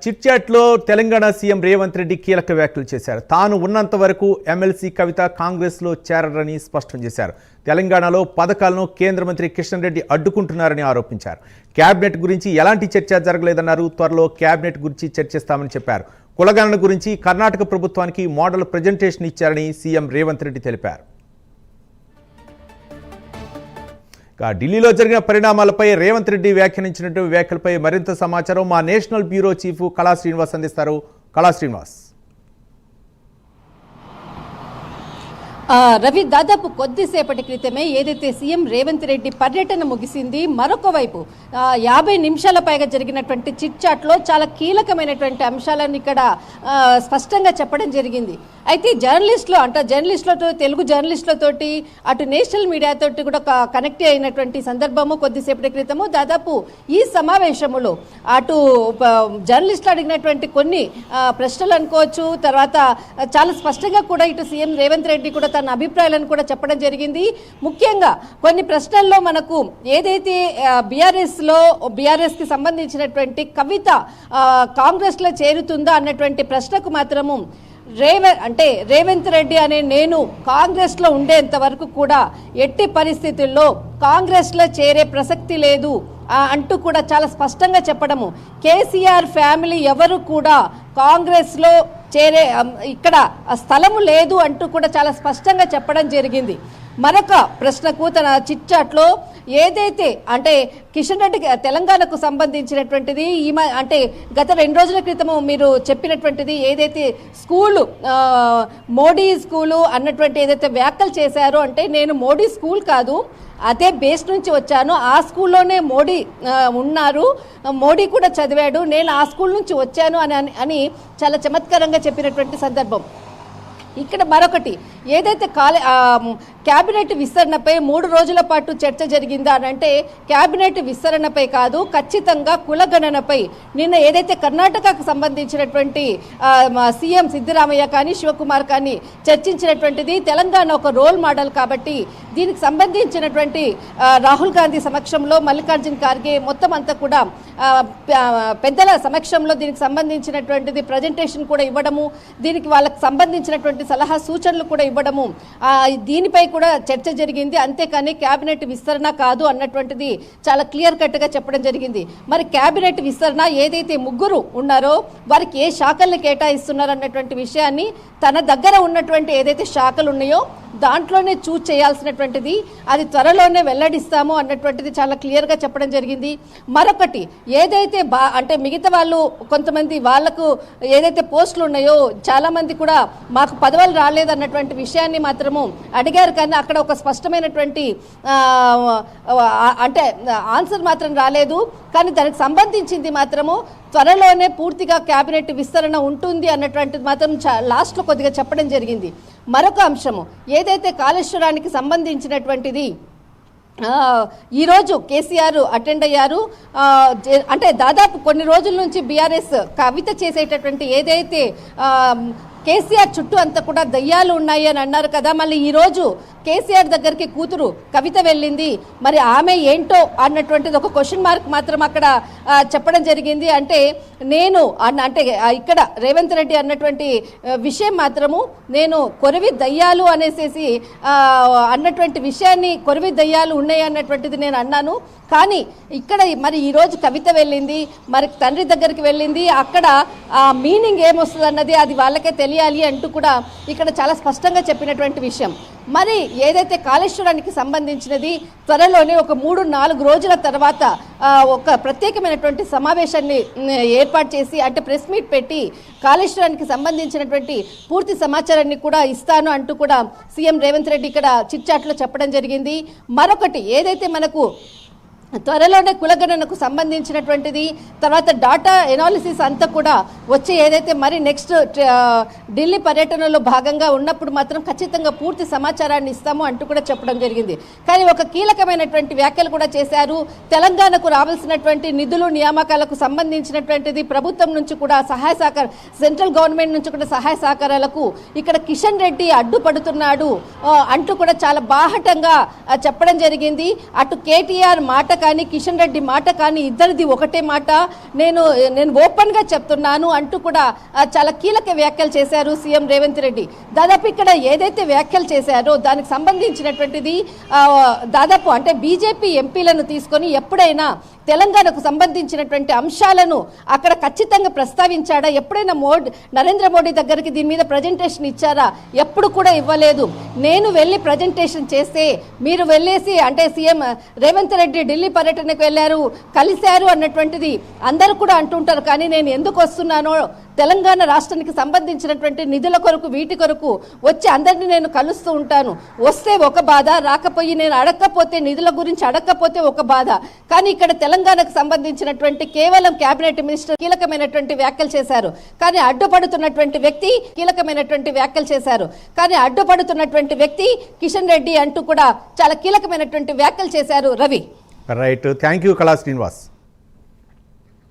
చిట్చాట్లో Telangana CM Revanth Reddy కీలక వ్యాఖ్యలు చేశారు. తాను ఉన్నంత వరకు ఎమ్మెల్సీ కవిత కాంగ్రెస్లో చేరరని స్పష్టం చేశారు. తెలంగాణలో పథకాలను కేంద్ర మంత్రి కిషన్ రెడ్డి అడ్డుకుంటున్నారని ఆరోపించారు. క్యాబినెట్ గురించి ఎలాంటి చర్చ జరగలేదన్నారు. త్వరలో క్యాబినెట్ గురించి చర్చిస్తామని చెప్పారు. కులగణన గురించి కర్ణాటక ప్రభుత్వానికి మోడల్ ప్రజెంటేషన్ ఇచ్చారని సీఎం రేవంత్ రెడ్డి తెలిపారు. ఢిల్లీలో జరిగిన పరిణామాలపై రేవంత్ రెడ్డి వ్యాఖ్యానించినటువంటి వ్యాఖ్యలపై మరింత సమాచారం మా నేషనల్ బ్యూరో చీఫ్ కళా శ్రీనివాస్ అందిస్తారు. కళా శ్రీనివాస్. రవి, దాదాపు కొద్దిసేపటి క్రితమే ఏదైతే సీఎం రేవంత్ రెడ్డి పర్యటన ముగిసింది, మరొక వైపు 50 నిమిషాల పైగా జరిగినటువంటి చిట్ చాట్లో చాలా కీలకమైనటువంటి అంశాలను ఇక్కడ స్పష్టంగా చెప్పడం జరిగింది. అయితే జర్నలిస్టులతో తెలుగు జర్నలిస్టులతోటి అటు నేషనల్ మీడియాతోటి కూడా కనెక్ట్ అయినటువంటి సందర్భము కొద్దిసేపటి క్రితము. దాదాపు ఈ సమావేశంలో అటు జర్నలిస్టులు అడిగినటువంటి కొన్ని ప్రశ్నలు అనుకోవచ్చు, తర్వాత చాలా స్పష్టంగా కూడా ఇటు సీఎం రేవంత్ రెడ్డి కూడా తన అభిప్రాయాలను కూడా చెప్పడం జరిగింది. ముఖ్యంగా కొన్ని ప్రశ్నల్లో మనకు ఏదైతే బీఆర్ఎస్ కి సంబంధించినటువంటి కవిత కాంగ్రెస్ లో చేరుతుందా అన్నటువంటి ప్రశ్నకు మాత్రము రేవంత్ రెడ్డి అనే నేను కాంగ్రెస్ లో ఉండేంత వరకు కూడా ఎట్టి పరిస్థితుల్లో కాంగ్రెస్ లో చేరే ప్రసక్తి లేదు అంటూ కూడా చాలా స్పష్టంగా చెప్పడము. కేసీఆర్ ఫ్యామిలీ ఎవరు కూడా కాంగ్రెస్ లో చేరే ఇక్కడ స్థలము లేదు అంటూ కూడా చాలా స్పష్టంగా చెప్పడం జరిగింది. మరొక ప్రశ్నకు తన చిట్ చాట్లో ఏదైతే కిషన్ రెడ్డి తెలంగాణకు సంబంధించినటువంటిది గత 2 రోజుల క్రితము మీరు చెప్పినటువంటిది ఏదైతే స్కూలు మోడీ స్కూలు అన్నటువంటి ఏదైతే వ్యాఖ్యలు చేశారో, నేను మోడీ స్కూల్ కాదు, అదే బేస్ నుంచి వచ్చాను, ఆ స్కూల్లోనే మోడీ ఉన్నారు, మోడీ కూడా చదివాడు, నేను ఆ స్కూల్ నుంచి వచ్చాను అని చాలా చమత్కారంగా చెప్పినటువంటి సందర్భం. ఇక్కడ మరొకటి ఏదైతే క్యాబినెట్ విస్తరణపై 3 రోజుల పాటు చర్చ జరిగిందా అని క్యాబినెట్ విస్తరణపై కాదు, ఖచ్చితంగా కులగణనపై నిన్న ఏదైతే కర్ణాటకకు సంబంధించినటువంటి సీఎం సిద్ధరామయ్య కానీ శివకుమార్ కానీ చర్చించినటువంటిది. తెలంగాణ ఒక రోల్ మోడల్ కాబట్టి దీనికి సంబంధించినటువంటి రాహుల్ గాంధీ సమక్షంలో మల్లికార్జున్ ఖార్గే మొత్తం అంతా కూడా పెద్దల సమక్షంలో దీనికి సంబంధించినటువంటిది ప్రజెంటేషన్ కూడా ఇవ్వడము, దీనికి వాళ్ళకి సంబంధించినటువంటి సలహా సూచనలు కూడా ఇవ్వడము, దీనిపై కూడా చర్చ జరిగింది. అంతేకాని క్యాబినెట్ విస్తరణ కాదు అన్నటువంటిది చాలా క్లియర్ కట్గా చెప్పడం జరిగింది. మరి క్యాబినెట్ విస్తరణ ఏదైతే 3 ఉన్నారో వారికి ఏ శాఖల్ని కేటాయిస్తున్నారు అన్నటువంటి విషయాన్ని తన దగ్గర ఉన్నటువంటి ఏదైతే శాఖలు ఉన్నాయో దాంట్లోనే చూజ్ చేయాల్సినటువంటిది, అది త్వరలోనే వెల్లడిస్తాము అన్నటువంటిది చాలా క్లియర్గా చెప్పడం జరిగింది. మరొకటి ఏదైతే మిగతా వాళ్ళు కొంతమంది వాళ్లకు ఏదైతే పోస్టులు ఉన్నాయో చాలామంది కూడా మాకు పదవులు రాలేదన్నటువంటి విషయాన్ని మాత్రము అడిగారు, కానీ అక్కడ ఒక స్పష్టమైనటువంటి ఆన్సర్ మాత్రం రాలేదు. కానీ దానికి సంబంధించింది మాత్రము త్వరలోనే పూర్తిగా క్యాబినెట్ విస్తరణ ఉంటుంది అన్నటువంటిది మాత్రం లాస్ట్లో కొద్దిగా చెప్పడం జరిగింది. మరొక అంశము ఏదైతే కాళేశ్వరానికి సంబంధించినటువంటిది ఈరోజు కేసీఆర్ అటెండ్ అయ్యారు. దాదాపు కొన్ని రోజుల నుంచి బీఆర్ఎస్ కవిత చేసేటటువంటి ఏదైతే కేసీఆర్ చుట్టూ అంతా కూడా దయ్యాలు ఉన్నాయి అని అన్నారు కదా, మళ్ళీ ఈరోజు కేసీఆర్ దగ్గరికి కూతురు కవిత వెళ్ళింది. మరి ఆమె ఏంటో అన్నటువంటిది ఒక క్వశ్చన్ మార్క్ మాత్రం అక్కడ చెప్పడం జరిగింది. ఇక్కడ రేవంత్ రెడ్డి అన్నటువంటి విషయం మాత్రము నేను కొరివి దయ్యాలు అనేసేసి అన్నటువంటి విషయాన్ని, కొరివి దయ్యాలు ఉన్నాయి అన్నటువంటిది నేను అన్నాను. కానీ ఇక్కడ మరి ఈరోజు కవిత వెళ్ళింది, మరి తండ్రి దగ్గరికి వెళ్ళింది, అక్కడ ఆ మీనింగ్ ఏమొస్తుంది అన్నది అది వాళ్ళకే తెలియాలి అంటూ కూడా ఇక్కడ చాలా స్పష్టంగా చెప్పినటువంటి విషయం. మరి ఏదైతే కాళేశ్వరానికి సంబంధించినది త్వరలోనే ఒక 3-4 రోజుల తర్వాత ఒక ప్రత్యేకమైనటువంటి సమావేశాన్ని ఏర్పాటు చేసి ప్రెస్ మీట్ పెట్టి కాళేశ్వరానికి సంబంధించినటువంటి పూర్తి సమాచారాన్ని కూడా ఇస్తాను అంటూ కూడా సీఎం రేవంత్ రెడ్డి ఇక్కడ చిట్ చాట్లో చెప్పడం జరిగింది. మరొకటి ఏదైతే మనకు త్వరలోనే కులగణనకు సంబంధించినటువంటిది, తర్వాత డాటా ఎనాలిసిస్ అంతా కూడా వచ్చి ఏదైతే మరి నెక్స్ట్ ఢిల్లీ పర్యటనలో భాగంగా ఉన్నప్పుడు మాత్రం ఖచ్చితంగా పూర్తి సమాచారాన్ని ఇస్తాము అంటూ కూడా చెప్పడం జరిగింది. కానీ ఒక కీలకమైనటువంటి వ్యాఖ్యలు కూడా చేశారు. తెలంగాణకు రావాల్సినటువంటి నిధులు నియామకాలకు సంబంధించినటువంటిది ప్రభుత్వం నుంచి కూడా సెంట్రల్ గవర్నమెంట్ నుంచి కూడా సహాయ సహకారాలకు ఇక్కడ కిషన్ రెడ్డి అడ్డుపడుతున్నాడు అంటూ కూడా చాలా బాహటంగా చెప్పడం జరిగింది. అటు కేటీఆర్ మాట కానీ కిషన్ రెడ్డి మాట కానీ ఇద్దరిది ఒకటే మాట. నేను ఓపెన్గా చెప్తున్నాను అంటూ కూడా చాలా కీలక వ్యాఖ్యలు చేశారు సీఎం రేవంత్ రెడ్డి. దాదాపు ఇక్కడ ఏదైతే వ్యాఖ్యలు చేశారో దానికి సంబంధించినటువంటిది దాదాపు అంటే బీజేపీ ఎంపీలను తీసుకొని ఎప్పుడైనా తెలంగాణకు సంబంధించినటువంటి అంశాలను అక్కడ ఖచ్చితంగా ప్రస్తావించాడా? ఎప్పుడైనా నరేంద్ర మోడీ దగ్గరికి దీని మీద ప్రజెంటేషన్ ఇచ్చారా? ఎప్పుడు కూడా ఇవ్వలేదు. నేను వెళ్ళి ప్రజెంటేషన్ చేస్తే మీరు వెళ్ళేసి అంటే సీఎం రేవంత్ రెడ్డి ఢిల్లీ పర్యటనకు వెళ్ళారు, కలిశారు అన్నటువంటిది అందరూ కూడా అంటుంటారు. కానీ నేను ఎందుకు వస్తున్నానో తెలంగాణ రాష్ట్రానికి సంబంధించినటువంటి నిధుల కొరకు వీటి కొరకు వచ్చి అందరినీ నేను కలుస్తూ ఉంటాను. వస్తే ఒక బాధ, రాకపోయి నేను అడగకపోతే నిధుల గురించి అడగకపోతే ఒక బాధ. కానీ ఇక్కడ తెలంగాణకు సంబంధించినటువంటి కేవలం కేబినెట్ మినిస్టర్ కీలకమైనటువంటి వ్యాఖ్యలు చేశారు. కానీ అడ్డుపడుతున్నటువంటి వ్యక్తి కీలకమైనటువంటి వ్యాఖ్యలు చేశారు. కానీ అడ్డుపడుతున్నటువంటి వ్యక్తి కిషన్ రెడ్డి అంటూ కూడా చాలా కీలకమైనటువంటి వ్యాఖ్యలు చేశారు. రవి, రైట్, థ్యాంక్ యూ కళా శ్రీనివాస్.